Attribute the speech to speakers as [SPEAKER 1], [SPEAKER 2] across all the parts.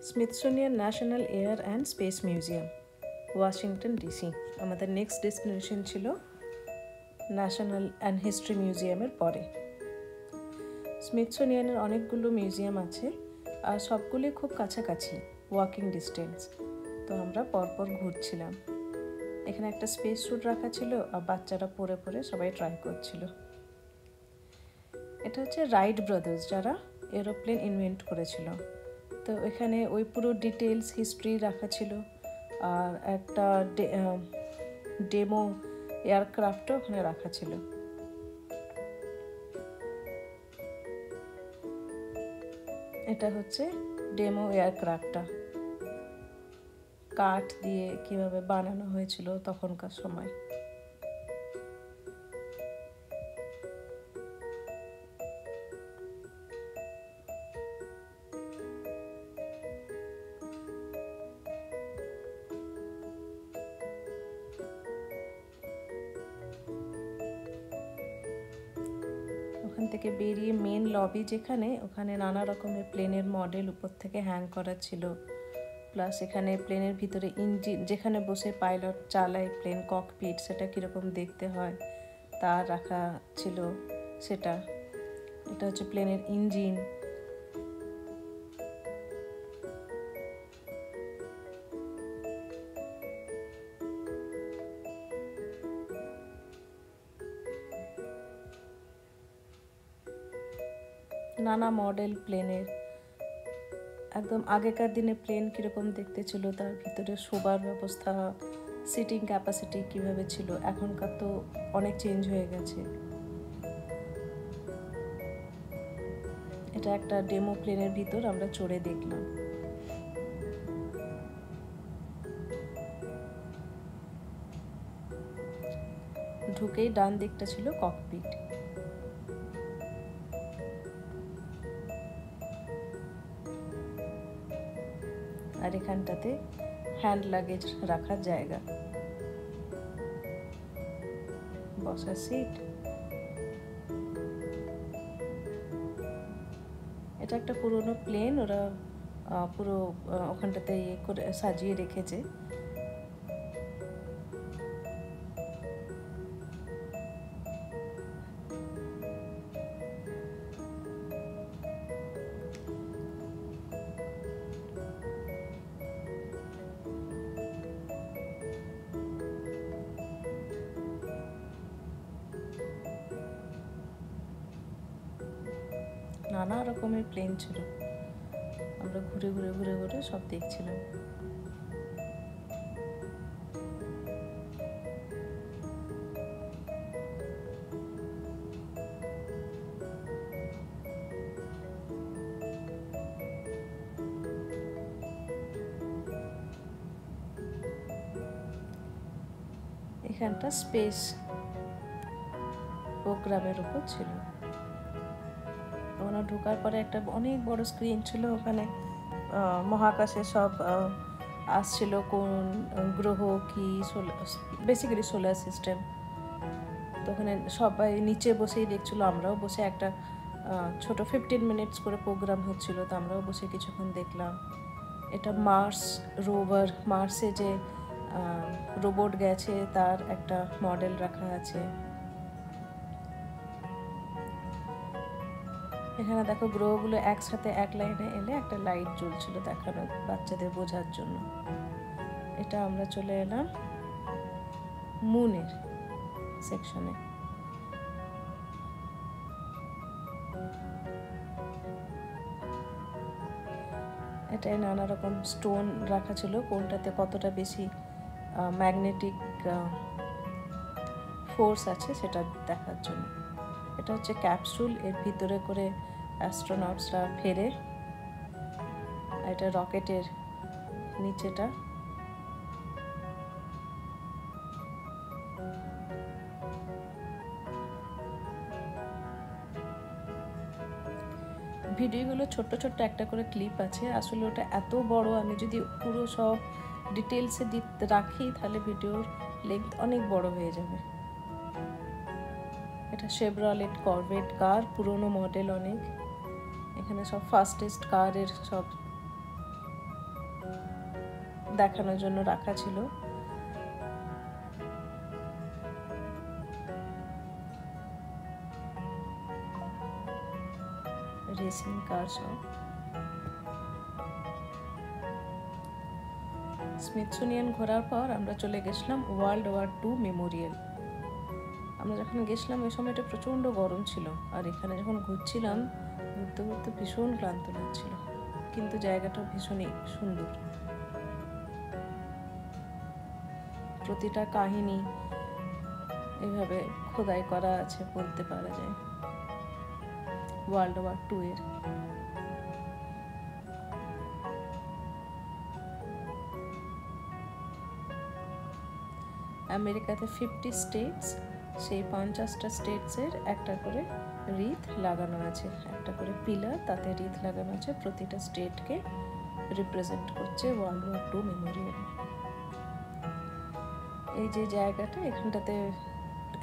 [SPEAKER 1] Smithsonian national air and space museum, Washington DC. আমাদের next destination ছিল national and history মিউজিয়ামের পরে। স্মিথসোনিয়ানের অনেকগুলো মিউজিয়াম আছে আর সবগুলি খুব কাছাকাছি, ওয়াকিং ডিস্টেন্স। তো আমরা পরপর ঘুরছিলাম। এখানে একটা স্পেস স্যুট রাখা ছিল আর বাচ্চারা পরে পরে সবাই ট্রাই করছিল। এটা হচ্ছে রাইট ব্রাদার্স, যারা এরোপ্লেন ইনভেন্ট করেছিল। তো এখানে ওই পুরো ডিটেলস হিস্ট্রি রাখা ছিল আর একটা ডেমো এয়ারক্রাফটও ওখানে রাখা ছিল। এটা হচ্ছে ডেমো এয়ারক্রাফটটা, কাঠ দিয়ে কিভাবে বানানো হয়েছিল তখনকার সময়। ওখান থেকে বেরিয়ে মেন লবি যেখানে, ওখানে নানা রকমের প্লেনের মডেল উপর থেকে হ্যাং করা ছিল। প্লাস এখানে প্লেনের ভিতরে ইঞ্জিন, যেখানে বসে পাইলট চালায় প্লেন ককপিট, সেটা কীরকম দেখতে হয় তা রাখা ছিল সেটা। এটা হচ্ছে প্লেনের ইঞ্জিন। নানা মডেল প্লেনের, একদম আগেকার দিনে প্লেন কীরকম দেখতে ছিল, তার ভিতরে শোবার ব্যবস্থা, সিটিং ক্যাপাসিটি কীভাবে ছিল। এখনকার তো অনেক চেঞ্জ হয়ে গেছে। এটা একটা ডেমো প্লেনের ভিতর আমরা চড়ে দেখলাম। ঢুকেই ডান দিকটা ছিল ককপিট। আর এখানটাতে হ্যান্ড লাগেজ রাখার জায়গা, বসার সিট। এটা একটা পুরোনো প্লেন, ওরা পুরো ওখানটাতে ইয়ে করে সাজিয়ে রেখেছে। নানা রকমের প্লেন ছিল, আমরা ঘুরে ঘুরে ঘুরে ঘুরে সব দেখছিলাম। এখানটা স্পেস প্রোগ্রামের উপর ছিল। ওখানে ঢোকার পরে একটা অনেক বড় স্ক্রিন ছিল, ওখানে মহাকাশে সব আসছিল, কোন গ্রহ কি, বেসিক্যালি সোলার সিস্টেম। তো ওখানে সবাই নিচে বসেই দেখছিল, আমরাও বসে একটা ছোট 15 মিনিটস করে প্রোগ্রাম হচ্ছিল, তো আমরাও বসে কিছুক্ষণ দেখলাম। এটা মার্স রোভার, মার্সে যে রোবট গেছে তার একটা মডেল রাখা আছে। এখানে দেখো গ্রহগুলো একসাথে এক লাইনে এলে একটা লাইট জ্বলছিল দেখানো, বাচ্চাদের বোঝার জন্য। এটা আমরা চলে এলাম মুনের সেকশনে। এটাই নানা রকম স্টোন রাখা ছিল, কোনটাতে কতটা বেশি ম্যাগনেটিক ফোর্স আছে সেটা দেখার জন্য। এটা হচ্ছে ক্যাপসুল, এর ভিতরে করে অ্যাস্ট্রোনটসরা ফেরে। এটা রকেটের নিচেটা। ভিডিওগুলো ছোট্ট ছোট্ট একটা করে ক্লিপ আছে, আসলে ওটা এত বড়, আমি যদি পুরো সব ডিটেলসে রাখি তাহলে ভিডিওর লেন্থ অনেক বড় হয়ে যাবে। এটা শেভরলেট করভেট কার, পুরনো মডেল অনেক। এখানে সব ফাস্টেস্ট কারের সব দেখানোর জন্য রাখা ছিল। রেসিং কার সব। স্মিথসোনিয়ান ঘোরার পর আমরা চলে গেছিলাম ওয়ার্ল্ড ওয়ার 2 মেমোরিয়াল। আমরা যখন গেছিলাম ওই সময়টা প্রচণ্ড গরম ছিল, আর এখানে যখন ঘুরছিলাম ঘুরতে ঘুরতে ভীষণ ক্লান্ত লাগছিল, কিন্তু জায়গাটা ভীষণই সুন্দর। প্রতিটা কাহিনী এভাবে খোদাই করা আছে বলতে পারা যায় ওয়ার্ল্ড ওয়ার 2 এর। আমেরিকাতে 50 স্টেটস, সেই 50টা স্টেটসের একটা করে রিথ লাগানো আছে, একটা করে পিলার, তাতে রিথ লাগানো আছে, প্রতিটা স্টেটকে রিপ্রেজেন্ট করছে ওয়ার্ল্ড ওয়ার 2 মেমোরিয়াল। এই যে জায়গাটা, এখানটাতে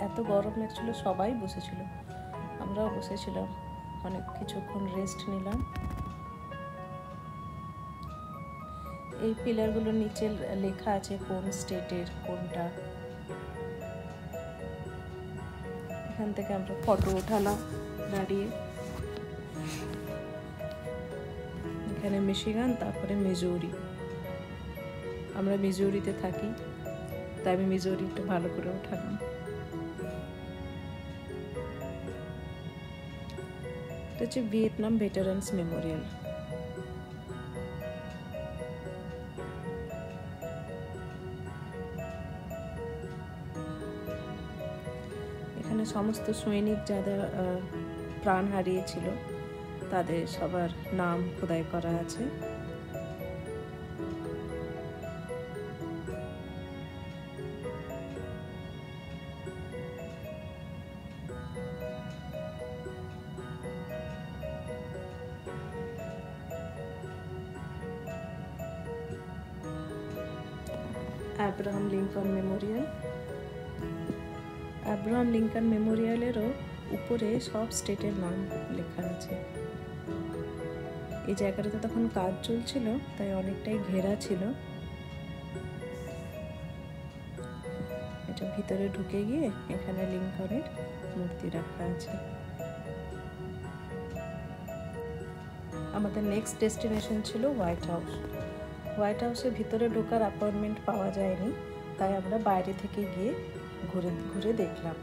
[SPEAKER 1] এত গরম লাগছিল, সবাই বসেছিল, আমরাও বসেছিলাম, অনেক কিছুক্ষণ রেস্ট নিলাম। এই পিলারগুলোর নিচে লেখা আছে কোন স্টেটের কোনটা। এখান থেকে আমরা ফটো উঠালাম দাঁড়িয়ে। এখানে মিশিগান, তারপরে মিজোরি। আমরা মিজোরিতে থাকি, তাই আমি মিজোরি একটু ভালো করে উঠালাম। এটা হচ্ছে ভিয়েতনাম ভেটারান্স মেমোরিয়াল। এখানে সমস্ত সৈনিক যারা প্রাণ হারিয়েছিল তাদের সবার নাম খোদাই করা আছে। Abraham Lincoln memorial. Abraham Lincoln মেমোরিয়ালেরও উপরে সব স্টেটের নাম লেখা আছে। এই জায়গাটাতে তখন কাজ চলছিল, তাই অনেকটাই ঘেরা ছিল। এটা ভিতরে ঢুকে গিয়ে এখানে লিঙ্কনের মূর্তি রাখা আছে। আমাদের নেক্সট ডেস্টিনেশন ছিল হোয়াইট হাউস। হোয়াইট হাউসের ভিতরে ঢোকার অ্যাপয়েন্টমেন্ট পাওয়া যায়নি, তাই আমরা বাইরে থেকে গিয়ে ঘুরে ঘুরে দেখলাম।